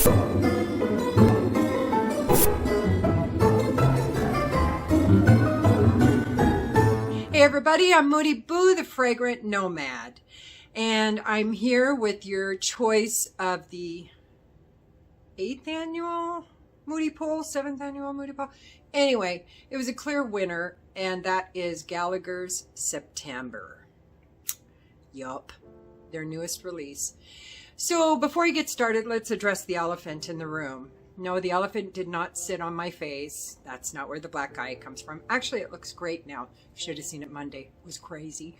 Hey everybody, I'm Moody Boo, the Fragrant Nomad, and I'm here with your choice of the 8th Annual Moody Poll, 7th Annual Moody Poll. Anyway, it was a clear winner, and that is Gallagher's Septamber. Yup, their newest release. So before you get started, let's address the elephant in the room. No, the elephant did not sit on my face. That's not where the black eye comes from. Actually, it looks great now. You should have seen it Monday. It was crazy.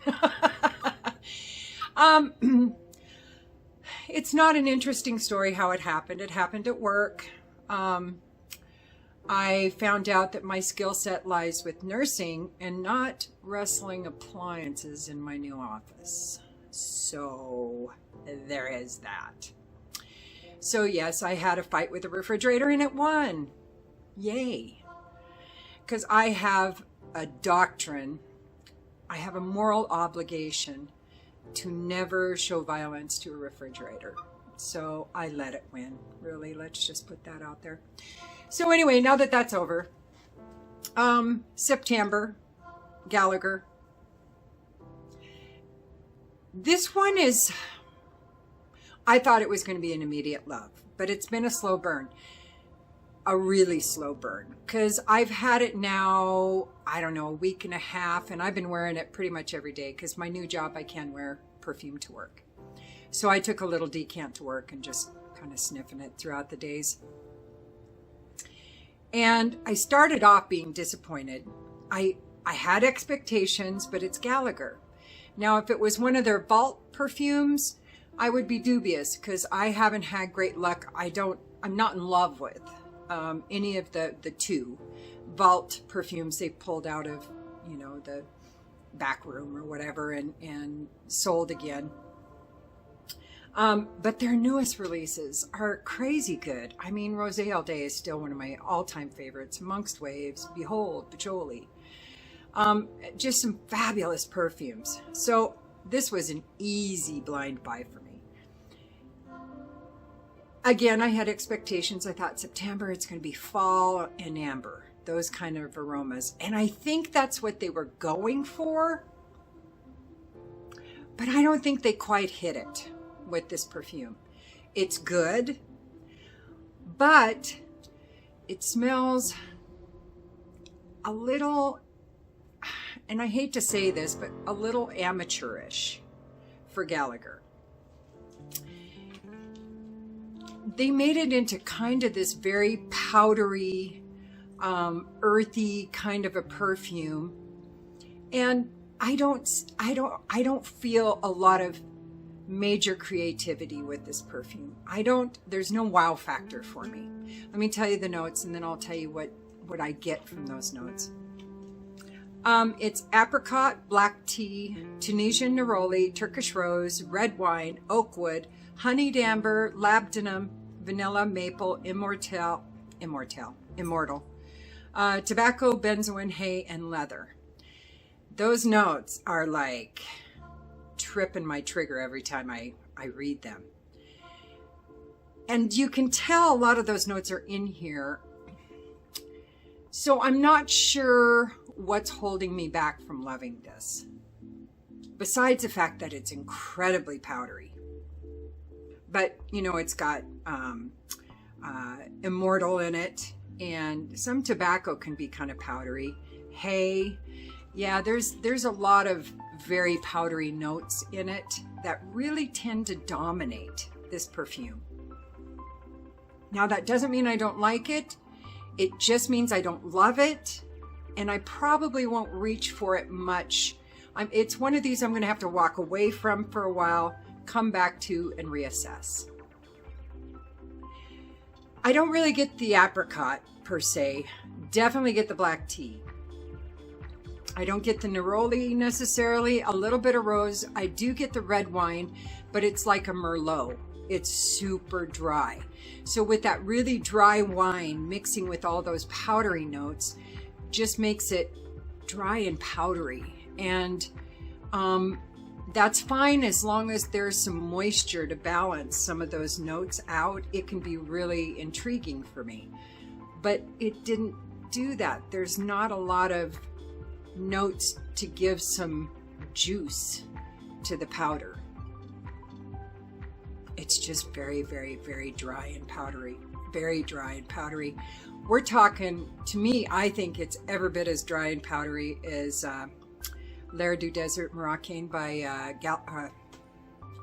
It's not an interesting story how it happened. It happened at work. I found out that my skill set lies with nursing and not wrestling appliances in my new office. So there is that. So yes, I had a fight with the refrigerator and it won. Yay. Because I have a doctrine, I have a moral obligation to never show violence to a refrigerator. So I let it win. Really, let's just put that out there. So anyway, now that that's over, Septamber, Gallagher. This one is, I thought it was going to be an immediate love, but it's been a slow burn, a really slow burn, because I've had it now, I don't know, a week and a half, and I've been wearing it pretty much every day because my new job, I can wear perfume to work. So I took a little decant to work and just kind of sniffing it throughout the days. And I started off being disappointed. I had expectations, but it's Gallagher. Now, if it was one of their vault perfumes, I would be dubious because I haven't had great luck. I'm not in love with any of the two vault perfumes they pulled out of, you know, the back room or whatever and sold again. But their newest releases are crazy good. I mean, Rosé All Day is still one of my all-time favorites. Amongst Waves, Behold, Patchouli. Just some fabulous perfumes. So this was an easy blind buy for me. Again, I had expectations. I thought September, it's going to be fall and amber, those kind of aromas. And I think that's what they were going for. But I don't think they quite hit it with this perfume. It's good, but it smells a little, and I hate to say this, but a little amateurish for Gallagher. They made it into kind of this very powdery, earthy kind of a perfume, and I don't feel a lot of major creativity with this perfume. There's no wow factor for me. Let me tell you the notes, and then I'll tell you what I get from those notes. It's apricot, black tea, Tunisian neroli, Turkish rose, red wine, oak wood, honeyed amber, labdanum, vanilla, maple, immortal, tobacco, benzoin, hay, and leather. Those notes are like tripping my trigger every time I read them. And you can tell a lot of those notes are in here. So I'm not sure what's holding me back from loving this, besides the fact that it's incredibly powdery. But, you know, it's got immortal in it, and some tobacco can be kind of powdery. Hay, yeah, there's a lot of very powdery notes in it that really tend to dominate this perfume. Now, that doesn't mean I don't like it. It just means I don't love it, and I probably won't reach for it much. It's one of these I'm going to have to walk away from for a while, come back to, and reassess. I don't really get the apricot per se. Definitely get the black tea. I don't get the neroli necessarily. A little bit of rose. I do get the red wine, but it's like a Merlot. It's super dry. So with that really dry wine mixing with all those powdery notes, just makes it dry and powdery. And That's fine as long as there's some moisture to balance some of those notes out. It can be really intriguing for me. But it didn't do that. There's not a lot of notes to give some juice to the powder. It's just very, very, very dry and powdery. Very dry and powdery. We're talking, to me, I think it's every bit as dry and powdery as L'air du Desert Moroccan by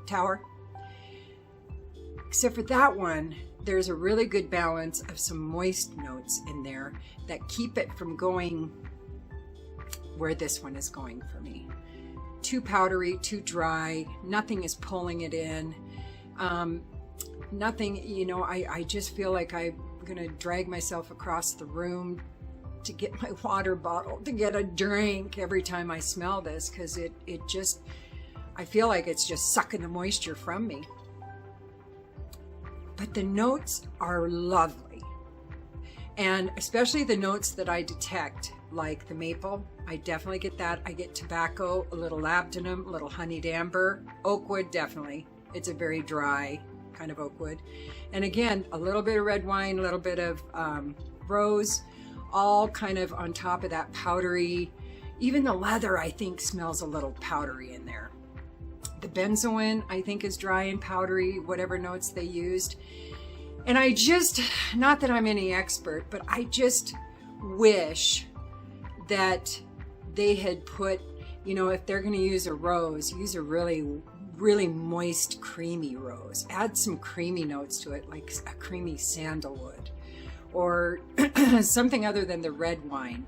Tower. Except for that one, there's a really good balance of some moist notes in there that keep it from going where this one is going for me. Too powdery, too dry, nothing is pulling it in. Nothing, you know, I just feel like I'm gonna drag myself across the room to get my water bottle to get a drink every time I smell this, because it just, I feel like it's just sucking the moisture from me. But the notes are lovely, and especially the notes that I detect, like the maple, I definitely get that. I get tobacco, a little labdanum, a little honeyed amber, oak wood, definitely. It's a very dry kind of oak wood. And again, a little bit of red wine, a little bit of rose, all kind of on top of that powdery. Even the leather, I think, smells a little powdery in there. The benzoin, I think, is dry and powdery, whatever notes they used. And I just, not that I'm any expert, but I just wish that they had put, you know, if they're going to use a rose, use a really, really moist, creamy rose. Add some creamy notes to it, like a creamy sandalwood, or something other than the red wine.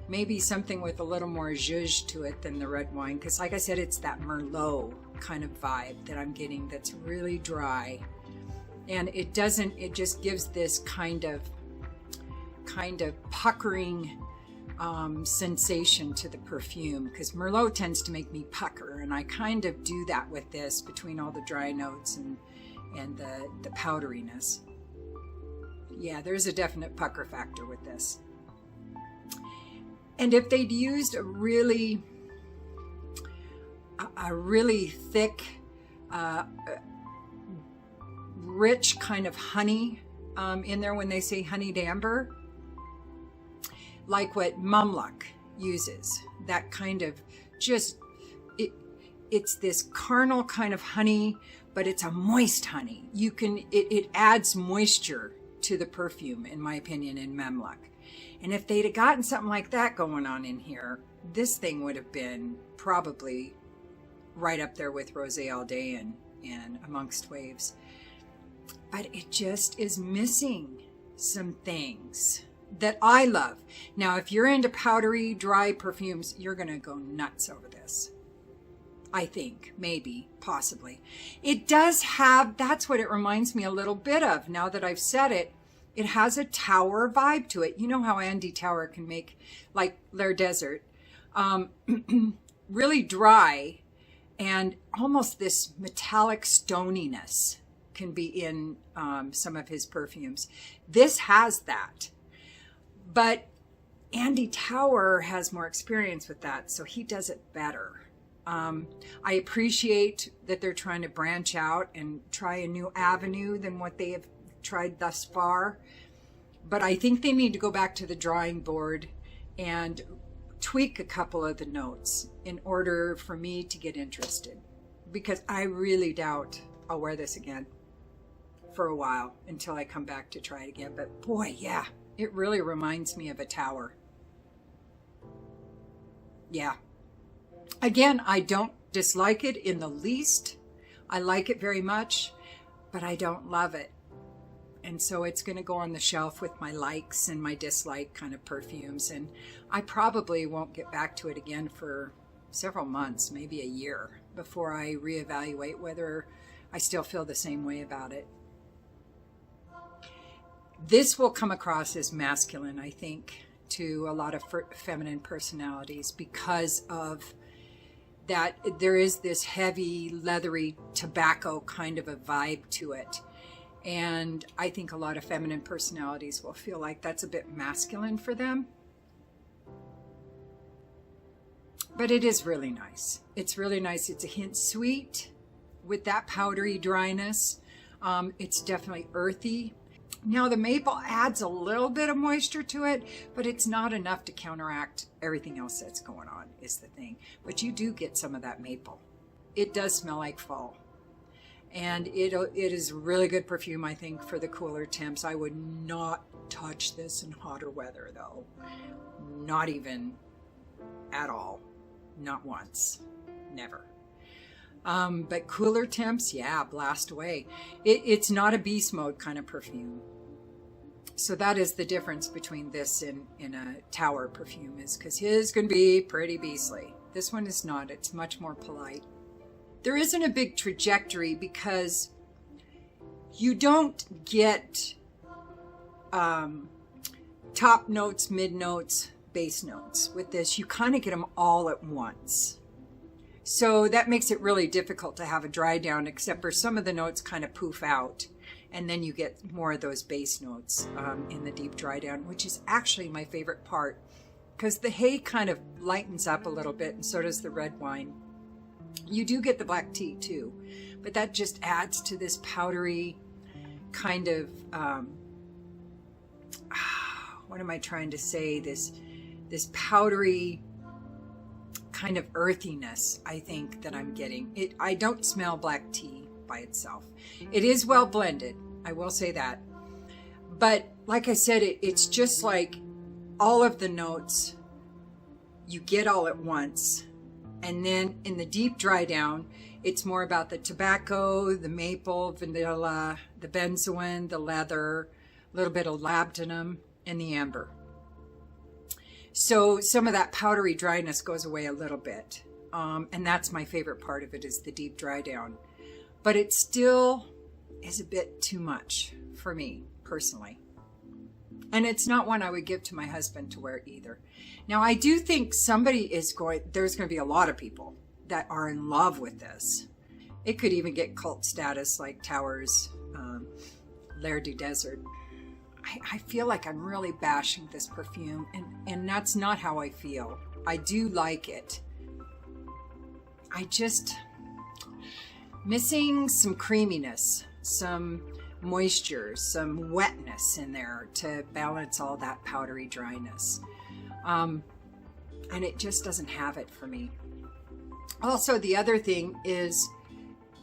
Maybe something with a little more zhuzh to it than the red wine, because like I said, it's that Merlot kind of vibe that I'm getting that's really dry. And it doesn't, it just gives this kind of puckering sensation to the perfume, because Merlot tends to make me pucker, and I kind of do that with this between all the dry notes and the powderiness. Yeah, there's a definite pucker factor with this. And if they'd used a really thick, rich kind of honey in there, when they say honeyed amber, like what Mamluk uses, that kind of just, it's this carnal kind of honey, but it's a moist honey. You can, it adds moisture to the perfume, in my opinion, in Mamluk. And if they'd have gotten something like that going on in here, this thing would have been probably right up there with Rosé All Day and Amongst Waves. But it just is missing some things that I love. Now, if you're into powdery, dry perfumes, you're going to go nuts over this. I think, maybe, possibly. It does have, that's what it reminds me a little bit of, now that I've said it. It has a Tower vibe to it. You know how Andy Tower can make, like L'air Desert, really dry, and almost this metallic stoniness can be in some of his perfumes. This has that. But Andy Tower has more experience with that, so he does it better. I appreciate that they're trying to branch out and try a new avenue than what they have tried thus far. But I think they need to go back to the drawing board and tweak a couple of the notes in order for me to get interested. Because I really doubt I'll wear this again for a while until I come back to try it again. But boy, yeah. It really reminds me of a Tower. Yeah. Again, I don't dislike it in the least. I like it very much, but I don't love it. And so it's going to go on the shelf with my likes and my dislike kind of perfumes. And I probably won't get back to it again for several months, maybe a year, before I reevaluate whether I still feel the same way about it. This will come across as masculine, I think, to a lot of feminine personalities, because of that there is this heavy, leathery tobacco kind of a vibe to it. And I think a lot of feminine personalities will feel like that's a bit masculine for them. But it is really nice. It's really nice. It's a hint sweet with that powdery dryness. It's definitely earthy. Now the maple adds a little bit of moisture to it, but it's not enough to counteract everything else that's going on, is the thing. But you do get some of that maple. It does smell like fall. And it is really good perfume, I think, for the cooler temps. I would not touch this in hotter weather, though. Not even at all. Not once. Never. But cooler temps, yeah, blast away. It's not a beast mode kind of perfume. So that is the difference between this and a tower perfume, is because his is going to be pretty beastly. This one is not. It's much more polite. There isn't a big trajectory because you don't get top notes, mid notes, bass notes with this. You kind of get them all at once. So that makes it really difficult to have a dry down, except for some of the notes kind of poof out. And then you get more of those bass notes in the deep dry down, which is actually my favorite part, because the hay kind of lightens up a little bit, and so does the red wine. You do get the black tea too, but that just adds to this powdery kind of, what am I trying to say? This powdery kind of earthiness, I think, that I'm getting. I don't smell black tea by itself. It is well blended, I will say that. But like I said, it's just like all of the notes you get all at once. And then in the deep dry down, it's more about the tobacco, the maple, vanilla, the benzoin, the leather, a little bit of labdanum, and the amber. So some of that powdery dryness goes away a little bit. And that's my favorite part of it, is the deep dry down. But it still is a bit too much for me, personally. And it's not one I would give to my husband to wear either. Now, I do think there's going to be a lot of people that are in love with this. It could even get cult status like Towers, L'air du Desert. I feel like I'm really bashing this perfume, and that's not how I feel. I do like it. I just missing some creaminess, some moisture, some wetness in there to balance all that powdery dryness. And it just doesn't have it for me. Also, the other thing is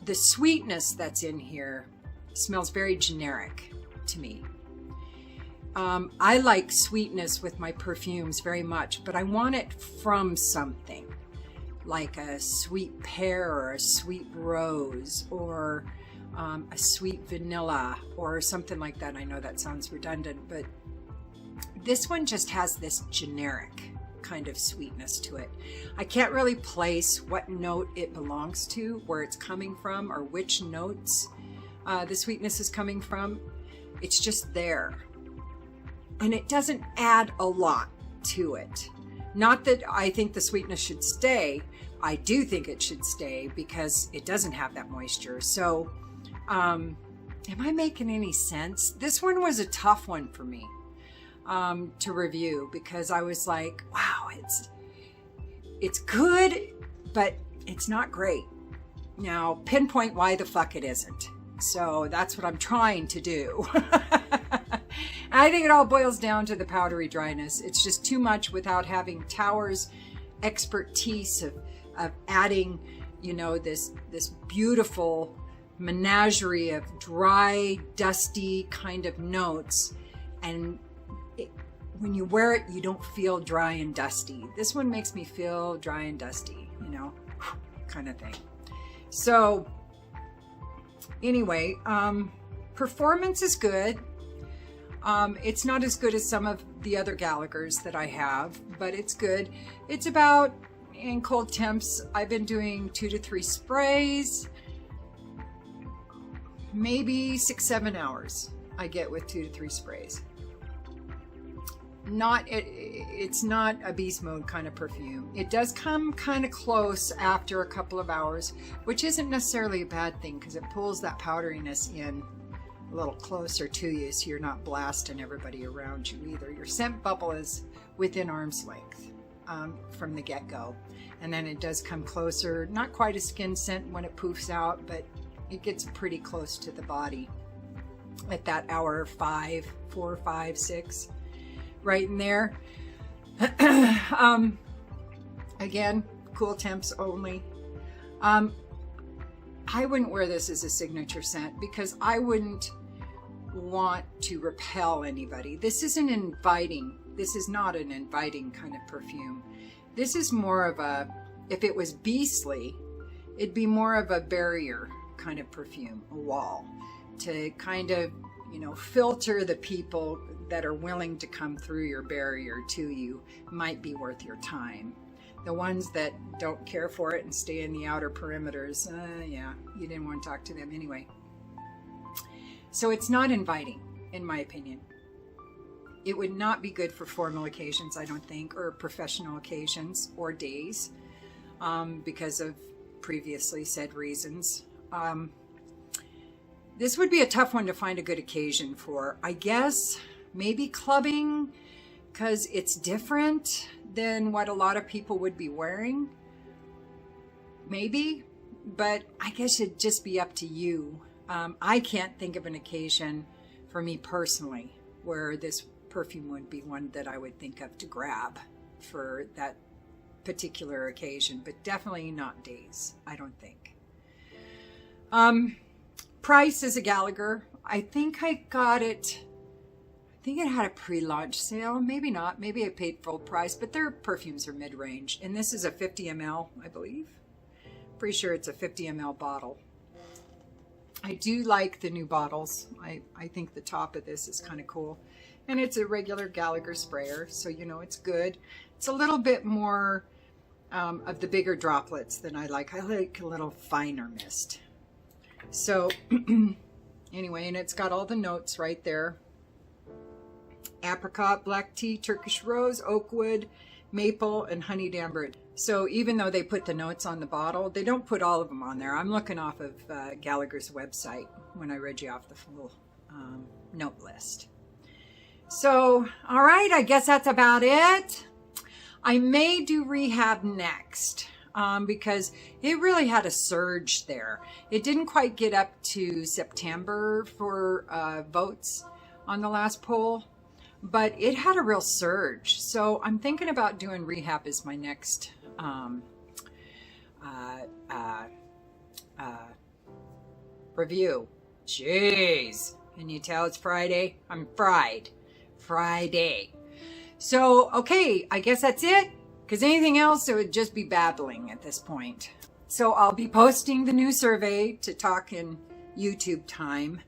the sweetness that's in here smells very generic to me. I like sweetness with my perfumes very much, but I want it from something, like a sweet pear or a sweet rose or a sweet vanilla or something like that. I know that sounds redundant, but this one just has this generic kind of sweetness to it. I can't really place what note it belongs to, where it's coming from, or which notes the sweetness is coming from. It's just there. And it doesn't add a lot to it. Not that I think the sweetness should stay. I do think it should stay because it doesn't have that moisture. So, am I making any sense? This one was a tough one for me to review, because I was like, wow, it's good, but it's not great. Now, pinpoint why the fuck it isn't. So that's what I'm trying to do. I think it all boils down to the powdery dryness. It's just too much without having Towers' expertise of adding, this beautiful menagerie of dry, dusty kind of notes. And when you wear it, you don't feel dry and dusty. This one makes me feel dry and dusty, kind of thing. So anyway, performance is good. It's not as good as some of the other Gallaghers that I have, but it's good. It's about, in cold temps, I've been doing 2 to 3 sprays, maybe 6-7 hours I get with 2 to 3 sprays. It's not a beast mode kind of perfume. It does come kind of close after a couple of hours, which isn't necessarily a bad thing, because it pulls that powderiness in a little closer to you, so you're not blasting everybody around you either. Your scent bubble is within arm's length. from the get-go. And then it does come closer, not quite a skin scent when it poofs out, but it gets pretty close to the body at that hour 5, 4, 5, 6, right in there. Again, cool temps only. I wouldn't wear this as a signature scent because I wouldn't want to repel anybody. This isn't inviting. This is not an inviting kind of perfume. This is more of a, if it was beastly, it'd be more of a barrier kind of perfume, a wall, to kind of, you know, filter the people that are willing to come through your barrier to you. Might be worth your time. The ones that don't care for it and stay in the outer perimeters, yeah, you didn't want to talk to them anyway. So it's not inviting, in my opinion. It would not be good for formal occasions, I don't think, or professional occasions or days, because of previously said reasons. This would be a tough one to find a good occasion for. I guess maybe clubbing, because it's different than what a lot of people would be wearing. Maybe, but I guess it'd just be up to you. I can't think of an occasion for me personally where this perfume would be one that I would think of to grab for that particular occasion, but definitely not days, I don't think. Price is a Gallagher. I think I got it, I think it had a pre-launch sale, maybe not, maybe I paid full price, but their perfumes are mid-range, and this is a 50 ml, I believe. Pretty sure it's a 50 ml bottle. I do like the new bottles. I think the top of this is kind of cool. And it's a regular Gallagher sprayer, so you know it's good. It's a little bit more of the bigger droplets than I like. I like a little finer mist. So anyway, and it's got all the notes right there. Apricot, black tea, Turkish rose, oak wood, maple, and honeyed amber. So even though they put the notes on the bottle, they don't put all of them on there. I'm looking off of Gallagher's website when I read you off the full note list. So, all right, I guess that's about it. I may do Rehab next because it really had a surge there. It didn't quite get up to September for votes on the last poll, but it had a real surge. So I'm thinking about doing Rehab as my next review. Jeez, can you tell it's Friday? I'm fried. Friday. So, okay, I guess that's it, because anything else, it would just be babbling at this point. So I'll be posting the new survey to talk in YouTube time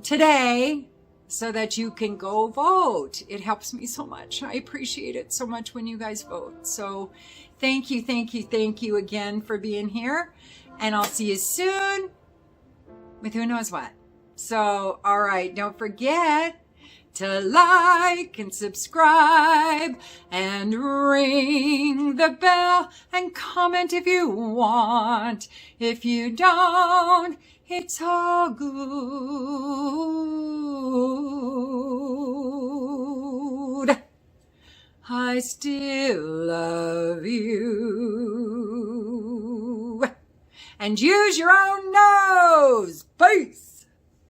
today, so that you can go vote. It helps me so much. I appreciate it so much when you guys vote. So thank you, thank you, thank you again for being here. And I'll see you soon with who knows what. So, all right, don't forget to like and subscribe and ring the bell and comment if you want. If you don't, it's all good. I still love you. And use your own nose. Peace.